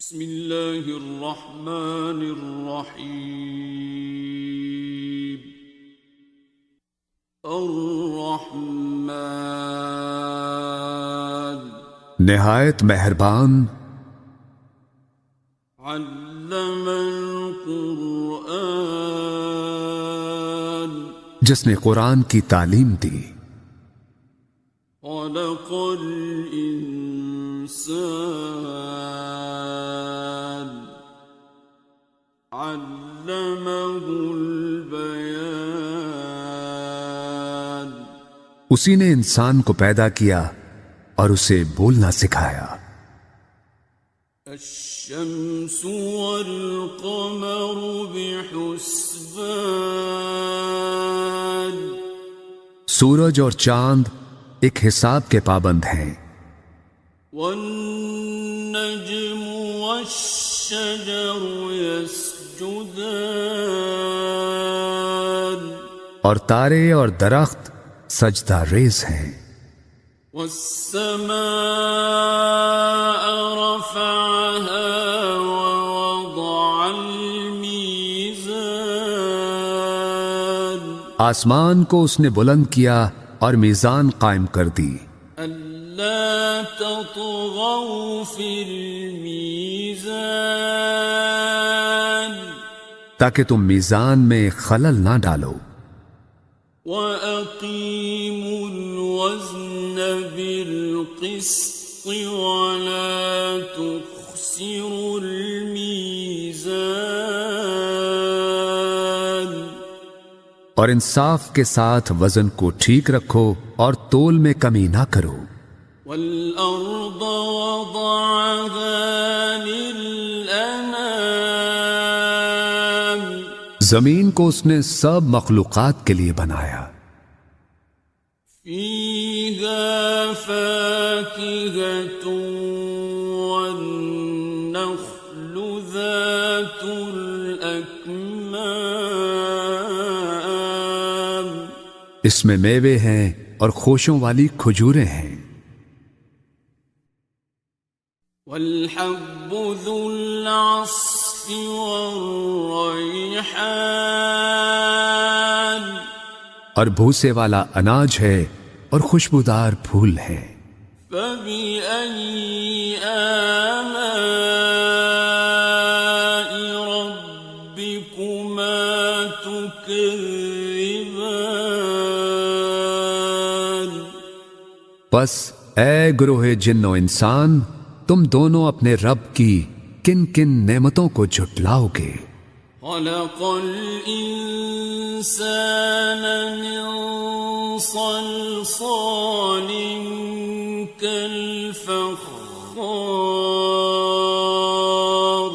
بسم اللہ الرحمن الرحیم الرحمن نہایت مہربان، علم القرآن جس نے قرآن کی تعلیم دی، خلق الانسان علمہ البیان اسی نے انسان کو پیدا کیا اور اسے بولنا سکھایا۔ الشمس والقمر بحسبان سورج اور چاند ایک حساب کے پابند ہیں، والنجم والشجر يسجدان اور تارے اور درخت سجدہ ریز ہیں۔ والسماء رفعها ووضع الميزان آسمان کو اس نے بلند کیا اور میزان قائم کر دی، ألا تطغوا في الميزان تاکہ تم میزان میں خلل نہ ڈالو، وَأَقِيمُوا الْوَزْنَ بِالْقِسْطِ وَلَا تُخْسِرُوا الْمِيزَانَ اور انصاف کے ساتھ وزن کو ٹھیک رکھو اور تول میں کمی نہ کرو۔ وَالْأَرْضَ وَضَعَهَا لِلْأَنَامِ زمین کو اس نے سب مخلوقات کے لیے بنایا، فِيهَا فَاكِهَةٌ وَالنَّخْلُ ذَاتُ الْأَكْمَامِ اس میں میوے ہیں اور خوشوں والی کھجوریں ہیں، وَالْحَبُّ ذُو الْعَصْفِ وَالرَّيْحَانِ اور بھوسے والا اناج ہے اور خوشبودار پھول ہیں۔ فَبِأَيِّ آلَاءِ رَبِّكُمَا تُكَذِّبَانِ بس اے گروہ جن و انسان، تم دونوں اپنے رب کی کن کن نعمتوں کو جھٹلاؤ گے۔ خَلَقَ الْإِنسَانَ مِنْ صَلْصَالٍ كَالْفَخَّارِ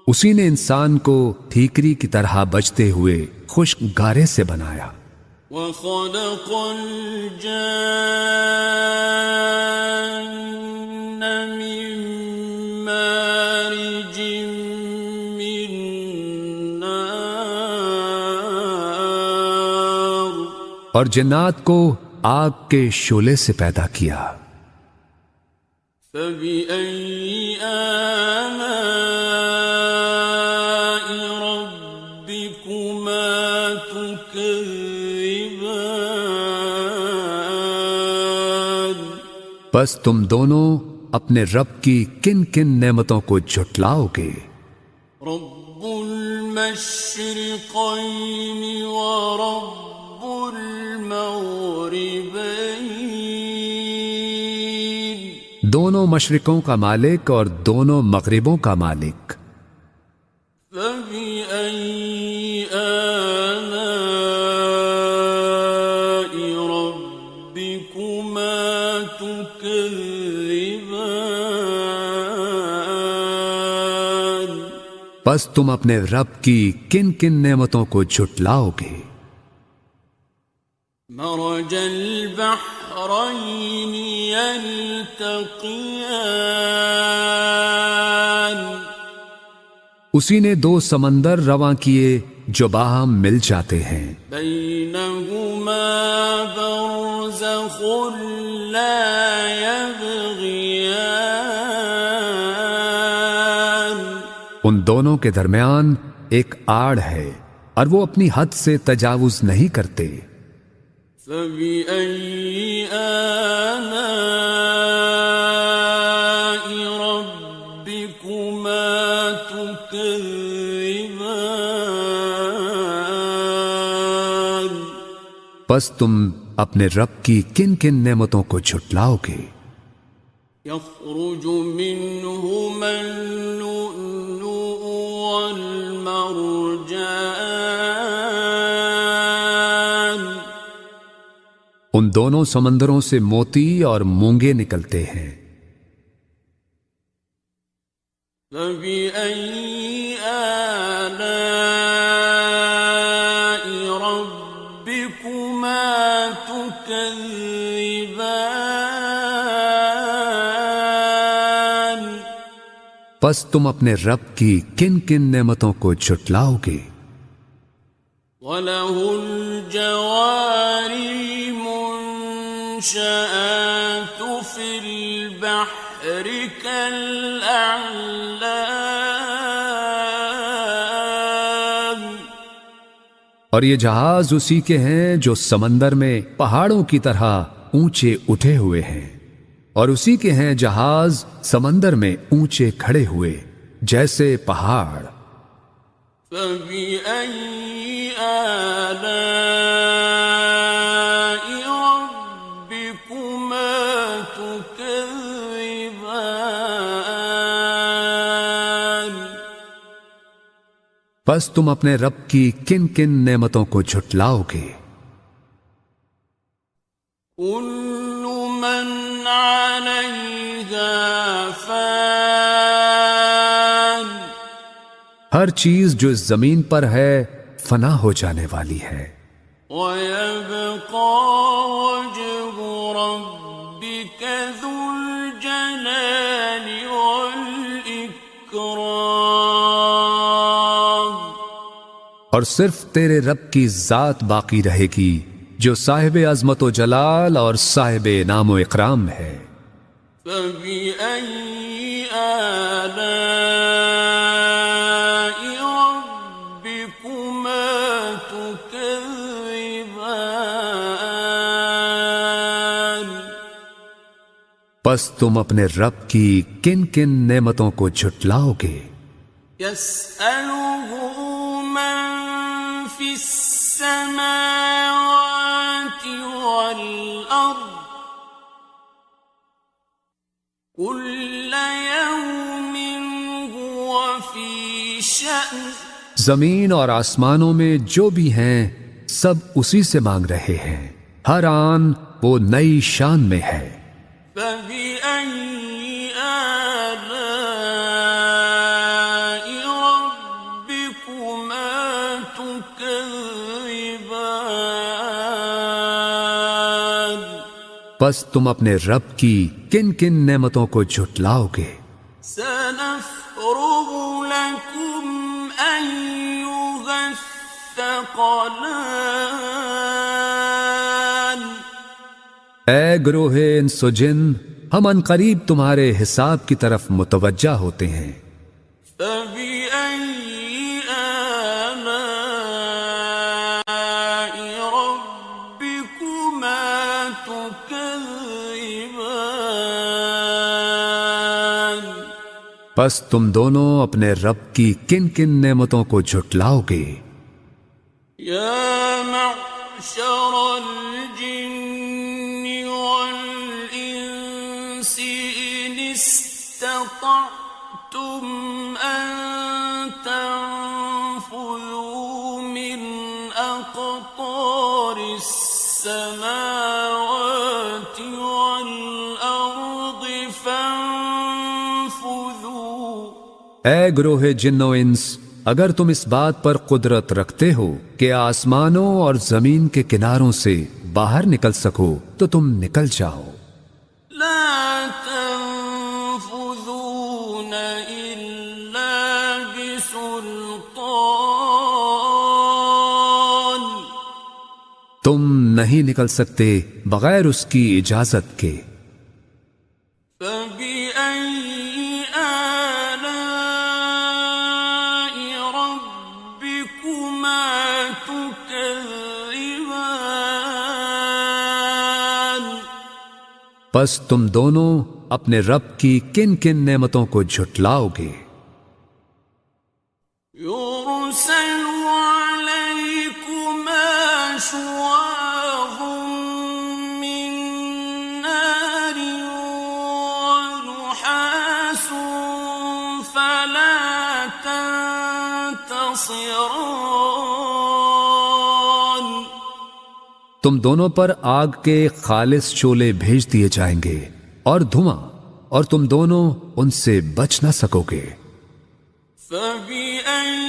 اسی نے انسان کو ٹھیکری کی طرح بجتے ہوئے خشک گارے سے بنایا، وَخَلَقَ الْجَانَّ مِن مَّارِجٍ مِّن نَّارٍ اور جنات کو آگ کے شعلے سے پیدا کیا۔ فَبِأَيِّ آلَاءِ رَبِّكُمَا تُكَذِّبَانِ بس تم دونوں اپنے رب کی کن کن نعمتوں کو جھٹلاؤ گے۔ رب المشرقين ورب المغربين دونوں مشرقوں کا مالک اور دونوں مغربوں کا مالک، فبأي آلاء ربكما تكذبان بس تم اپنے رب کی کن کن نعمتوں کو جھٹلاؤ گے۔ مرج البحرين يلتقيان اسی نے دو سمندر رواں کیے جو باہم مل جاتے ہیں، بينهما برزخ لا يبغيان ان دونوں کے درمیان ایک آڑ ہے اور وہ اپنی حد سے تجاوز نہیں کرتے۔ فَبِأَيِّ آلَاءِ رَبِّكُمَا تُكَذِّبَانِ پس تم اپنے رب کی کن کن نعمتوں کو جھٹلاؤ گے؟ يَخْرُجُ مِنْهُمَا اللُّؤْلُؤُ وَالْمَرْجَانُ ان دونوں سمندروں سے موتی اور مونگے نکلتے ہیں۔ فَبِأَيِّ آلَاءِ رَبِّكُمَا تُكَذِّبَانِ پس تم اپنے رب کی کن کن نعمتوں کو جھٹلاؤ گے؟ وَلَهُ الْجَوَارِ الْمُنشَآتُ فِي الْبَحْرِ كَالْأَعْلَامِ اور یہ جہاز اسی کے ہیں جو سمندر میں پہاڑوں کی طرح اونچے اٹھے ہوئے ہیں، اور اسی کے ہیں جہاز سمندر میں اونچے کھڑے ہوئے جیسے پہاڑ۔ فَبِأَيِّ آلَاءِ رَبِّكُمَا تُكَذِّبَانِ پس تم اپنے رب کی کن کن نعمتوں کو جھٹلاؤ گے؟ كُلُّ مَنْ عَلَيْهَا فَانٍ ہر چیز جو اس زمین پر ہے فنا ہو جانے والی ہے، وَيَبْقَى وَجْهُ رَبِّكَ ذُو الْجَلَالِ وَالْإِكْرَامِ اور صرف تیرے رب کی ذات باقی رہے گی جو صاحب عظمت و جلال اور صاحب انعام و اکرام ہے۔ فَبِأَيِّ آلَاءِ رَبِّكُمَا تُكَذِّبَانِ پس تم اپنے رب کی کن کن نعمتوں کو جھٹلاؤ گے؟ يَسْأَلُهُ مَن فِي السَّمَاوَاتِ وَالْأَرْضِ كُلَّ يَوْمٍ هُوَ فِي شَأْنٍ زمین اور آسمانوں میں جو بھی ہیں سب اسی سے مانگ رہے ہیں، ہر آن وہ نئی شان میں ہے۔ فَبِأَيِّ آلَاءِ رَبِّكُمَا تُكَذِّبَانِ پس تم اپنے رب کی کن کن نعمتوں کو جھٹلاؤ گے؟ سَنَفْرُغُ لَكُمْ أَيُّهَ الثَّقَلَانِ اے گروہ انس و جن، ہم عنقریب تمہارے حساب کی طرف متوجہ ہوتے ہیں۔ فَبِأَيِّ آلَاءِ رَبِّكُمَا تُكَذِّبَانِ پس تم دونوں اپنے رب کی کن کن نعمتوں کو جھٹلاؤ گے؟ يَا مَعْشَرَ الْجِنِّ وَالْإِنسِ إِنِ اسْتَطَعْتُمْ أَن تَنفُذُوا مِنْ أَقْطَارِ السَّمَاوَاتِ وَالْأَرْضِ فَانفُذُوا اے گروہ جن و انس، اگر تم اس بات پر قدرت رکھتے ہو کہ آسمانوں اور زمین کے کناروں سے باہر نکل سکو تو تم نکل جاؤ۔ لا تنفذون إلا بسلطان تم نہیں نکل سکتے بغیر اس کی اجازت کے۔ فبأي آلاء پس تم دونوں اپنے رب کی کن کن نعمتوں کو جھٹلاؤ گے؟ يرسل عليكما شواظ من نار ونحاس فلا تنتصران تم دونوں پر آگ کے خالص شعلے بھیج دیے جائیں گے اور دھواں، اور تم دونوں ان سے بچ نہ سکو گے۔ فَبِأَيِّ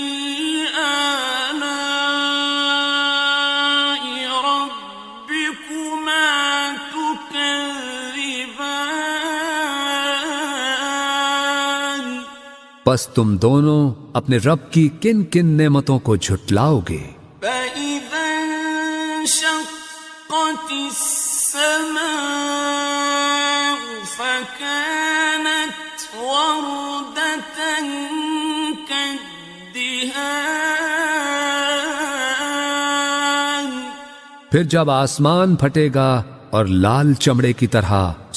آلَاءِ رَبِّكُمَا تُكَذِّبَانِ پس تم دونوں اپنے رب کی کن کن نعمتوں کو جھٹلاؤ گے؟ فَإِذَا انشَقَّتِ السَّمَاءُ فَكَانَتْ وَرْدَةً كَالدِّهَانِ پھر جب آسمان پھٹے گا اور لال چمڑے کی طرح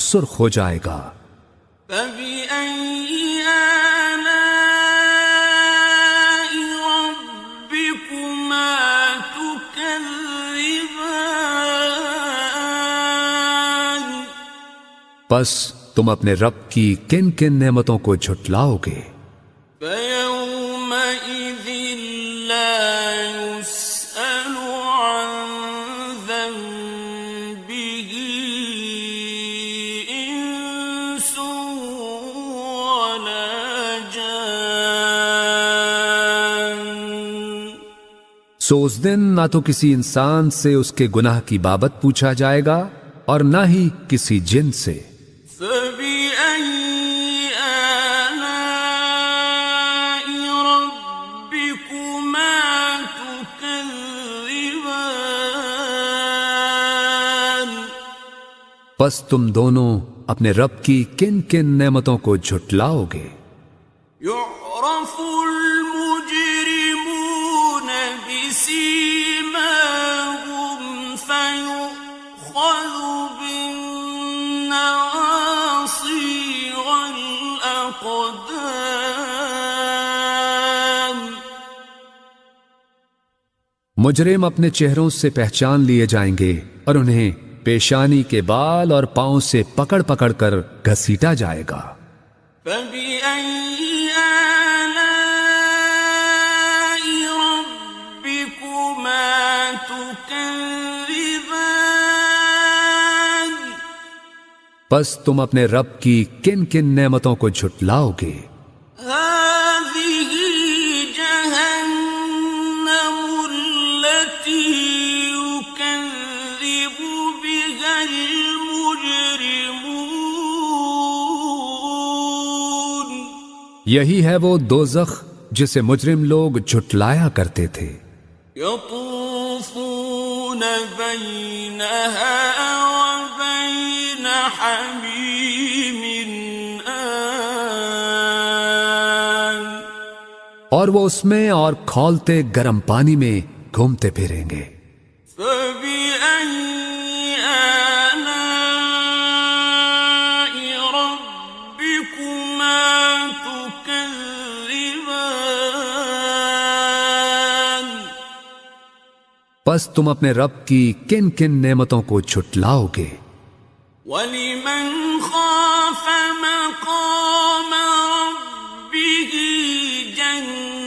سرخ ہو جائے گا۔ فَبِأَيِّ آلَاءِ رَبِّكُمَا تُكَذِّبَانِ پس تم اپنے رب کی کن کن نعمتوں کو جھٹلاؤ گے؟ فَيَوْمَئِذٍ لَا يُسْأَلُ عَنْ ذَنبِهِ إِنسٌ وَلَا جَانٌّ سو اس دن نہ تو کسی انسان سے اس کے گناہ کی بابت پوچھا جائے گا اور نہ ہی کسی جن سے۔ فَبِأَيِّ آلَاءِ رَبِّكُمَا تُكَذِّبَانِ پس تم دونوں اپنے رب کی کن کن نعمتوں کو جھٹلاؤ گے؟ يُعْرَفُ الْمُجْرِمُونَ بِسِيمَاهُمْ فَيُؤْخَذُ بِالنَّوَاصِي وَالْأَقْدَامِ مجرم اپنے چہروں سے پہچان لیے جائیں گے اور انہیں پیشانی کے بال اور پاؤں سے پکڑ پکڑ کر گھسیٹا جائے گا۔ فَبِأَيِّ آلَاءِ رَبِّكُمَا تُكَذِّبَانِ پس تم اپنے رب کی کن کن نعمتوں کو جھٹلاؤ گے؟ هَٰذِهِ جَهَنَّمُ الَّتِي يُكَذِّبُ بِهَا الْمُجْرِمُونَ یہی ہے وہ دوزخ جسے مجرم لوگ جھٹلایا کرتے تھے۔ يَطُوفُونَ بَيْنَهَا وَبَيْنَ حَمِيمٍ آنٍ اور وہ اس میں اور کھولتے گرم پانی میں گھومتے پھریں گے۔ فَبِأَيِّ آلَاءِ رَبِّكُمَا تُكَذِّبَانِ پس تم اپنے رب کی کن کن نعمتوں کو جھٹلاؤ گے؟ وَلِمَنْ خَافَ مَقَامَ رَبِّهِ جَنَّتَانِ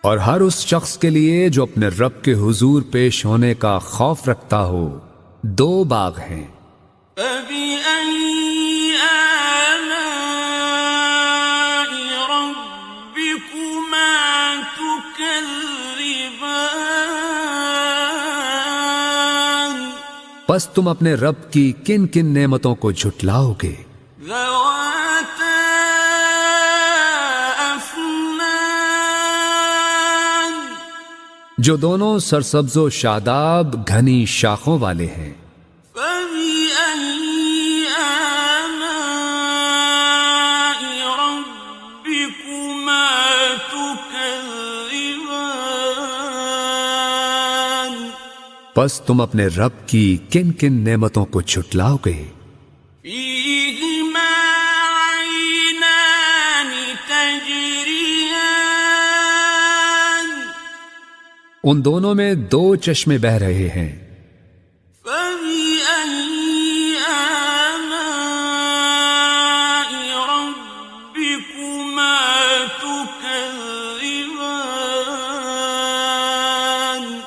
اور ہر اس شخص کے لیے جو اپنے رب کے حضور پیش ہونے کا خوف رکھتا ہو دو باغ ہیں۔ فَبِأَيِّ آلَاءِ رَبِّكُمَا تُكَذِّبَانِ پس تم اپنے رب کی کن کن نعمتوں کو جھٹلاؤ گے؟ ذَوَاتَا أَفْنَانٍ جو دونوں سرسبز و شاداب گھنی شاخوں والے ہیں۔ فَبِأَيِّ آلَاءِ رَبِّكُمَا تُكَذِّبَانِ پس تم اپنے رب کی کن کن نعمتوں کو جھٹلاؤ گے؟ فيهما عينان تجريان ان دونوں میں دو چشمے بہہ رہے ہیں۔ فبأي آلاء ربكما تكذبان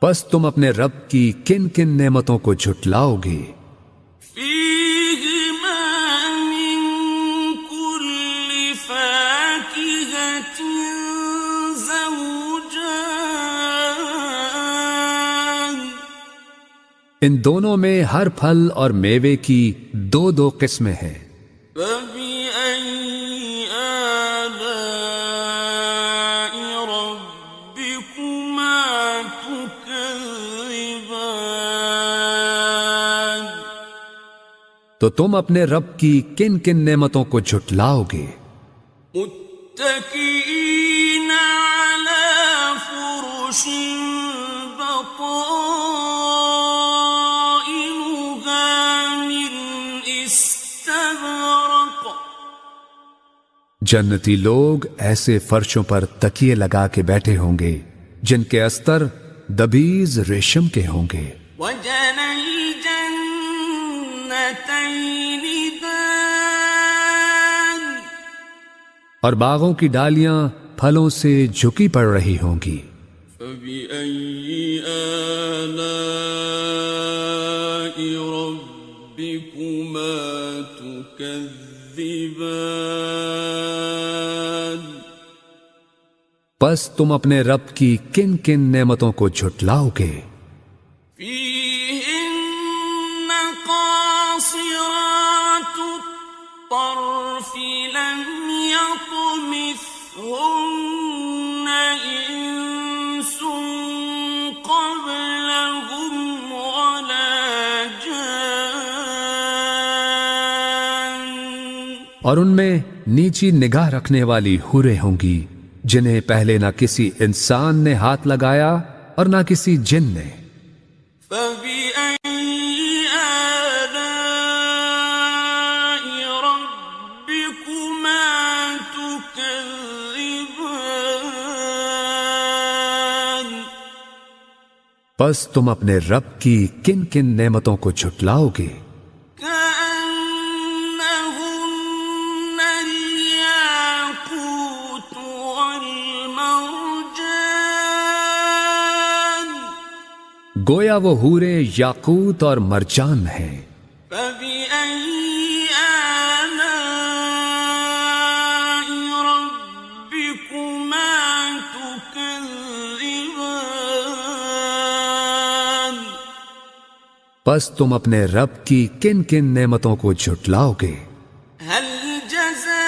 پس تم اپنے رب کی کن کن نعمتوں کو جھٹلاؤ گے؟ فيهما من كل فاكهة زوجان ان دونوں میں ہر پھل اور میوے کی دو دو قسمیں ہیں۔ فبأي آلاء ربكما تكذبان تو تم اپنے رب کی کن کن نعمتوں کو جھٹلاؤ گے؟ متكئين على فرش بطائنها من استبرق جنتی لوگ ایسے فرشوں پر تکیے لگا کے بیٹھے ہوں گے جن کے استر دبیز ریشم کے ہوں گے۔ وجنى الجنتين دان اور باغوں کی ڈالیاں پھلوں سے جھکی پڑ رہی ہوں گی۔ فبأي آلاء ربكما تكذبان پس تم اپنے رب کی کن کن نعمتوں کو جھٹلاؤ گے؟ فيهن قاصرات الطرف لم يطمثهن إنس قبلهم ولا جان اور ان میں نیچی نگاہ رکھنے والی حوریں ہوں گی جنہیں پہلے نہ کسی انسان نے ہاتھ لگایا اور نہ کسی جن نے۔ فبأي آلاء ربكما تكذبان پس تم اپنے رب کی کن کن نعمتوں کو جھٹلاؤ گے؟ كأنهن الياقوت والمرجان گویا وہ حوریں یاقوت اور مرجان ہیں۔ فبأي آلاء ربكما تكذبان پس تم اپنے رب کی کن کن نعمتوں کو جھٹلاؤ گے؟ هل جزاء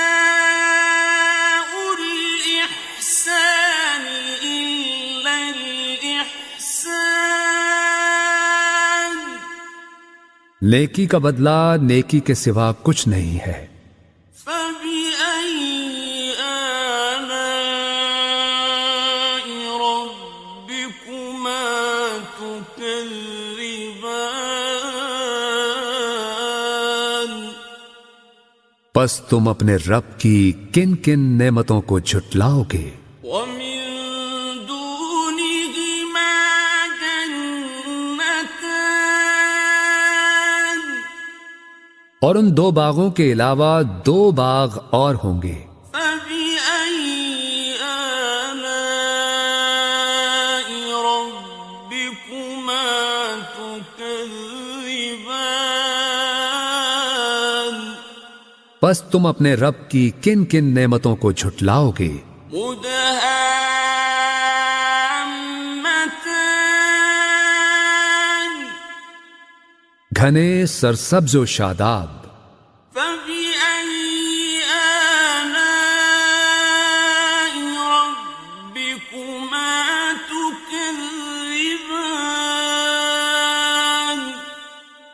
الإحسان إلا الإحسان نیکی کا بدلہ نیکی کے سوا کچھ نہیں ہے۔ فبأي آلاء ربكما تكذبان پس تم اپنے رب کی کن کن نعمتوں کو جھٹلاؤ گے؟ ومن دونهما جنتان اور ان دو باغوں کے علاوہ دو باغ اور ہوں گے۔ فبأي آلاء ربكما تكذبان پس تم اپنے رب کی کن کن نعمتوں کو جھٹلاؤ گے؟ مدهامتان گھنے سرسبز و شاداب۔ فبأي آلاء ربكما تكذبان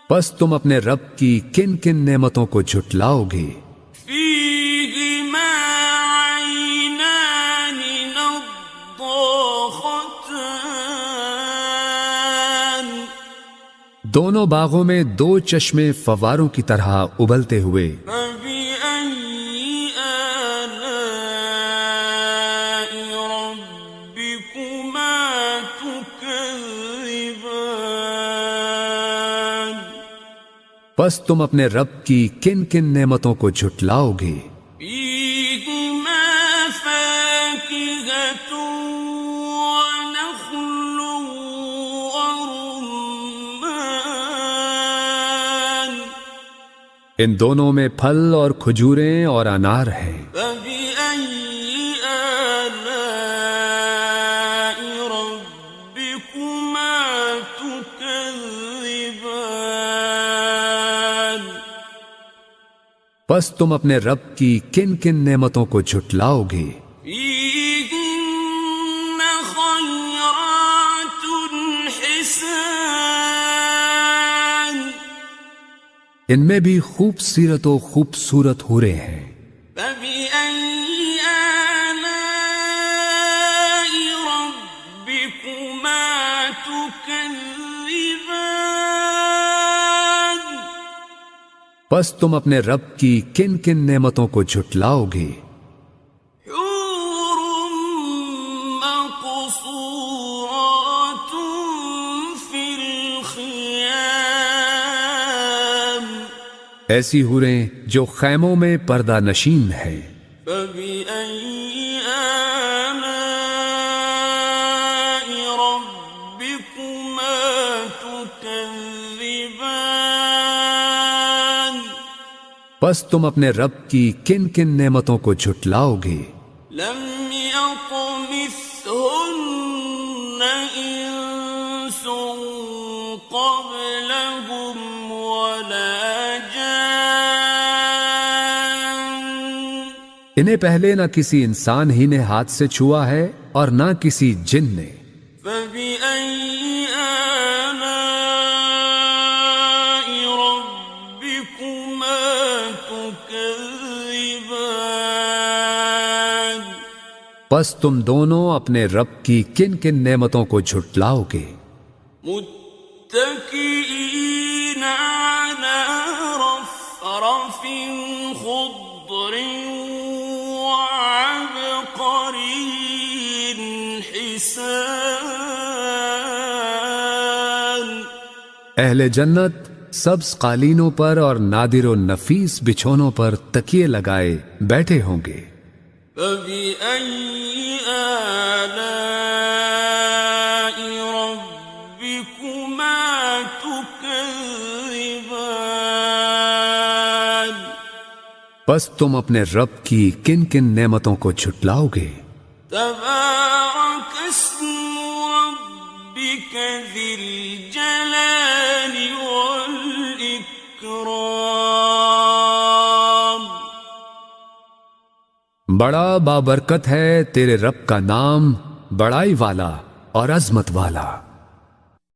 پس تم اپنے رب کی کن کن نعمتوں کو جھٹلاؤ گے؟ فيهما عينان نضاختان دونوں باغوں میں دو چشمے فواروں کی طرح ابلتے ہوئے. فبأي آلاء ربكما تكذبان پس تم اپنے رب کی کن کن نعمتوں کو جھٹلاؤ گے؟ فيهما فاكهة ونخل ورمان ان دونوں میں پھل اور کھجوریں اور انار ہیں. فبأي آلاء ربكما تكذبان پس تم اپنے رب کی کن کن نعمتوں کو جھٹلاؤ گے؟ فيهن خيرات حسان ان میں بھی خوبصورت و خوبصورت حوریں ہیں. فبأي آلاء ربكما تكذبان پس تم اپنے رب کی کن کن نعمتوں کو جھٹلاؤ گے؟ حور مقصورات في الخيام ایسی حوریں جو خیموں میں پردہ نشین ہیں. فبأي آلاء ربكما تكذبان پس تم اپنے رب کی کن کن نعمتوں کو جھٹلاؤ گے؟ لم يطمثهن إنس قبلهم ولا جان انہیں پہلے نہ کسی انسان ہی نے ہاتھ سے چھوا ہے اور نہ کسی جن نے. فبأي آلاء ربكما تكذبان پس تم دونوں اپنے رب کی کن کن نعمتوں کو جھٹلاؤ گے؟ متكئين على رفرف خضر وعبقري حسان اہل جنت سبز قالینوں پر اور نادر و نفیس بچھونوں پر تکیے لگائے بیٹھے ہوں گے. فبأي آلاء ربكما تكذبان پس تم اپنے رب کی کن کن نعمتوں کو جھٹلاؤ گے؟ تبارك اسم ربك ذي الجلال والإكرام بڑا بابرکت ہے تیرے رب کا نام، بڑائی والا اور عظمت والا.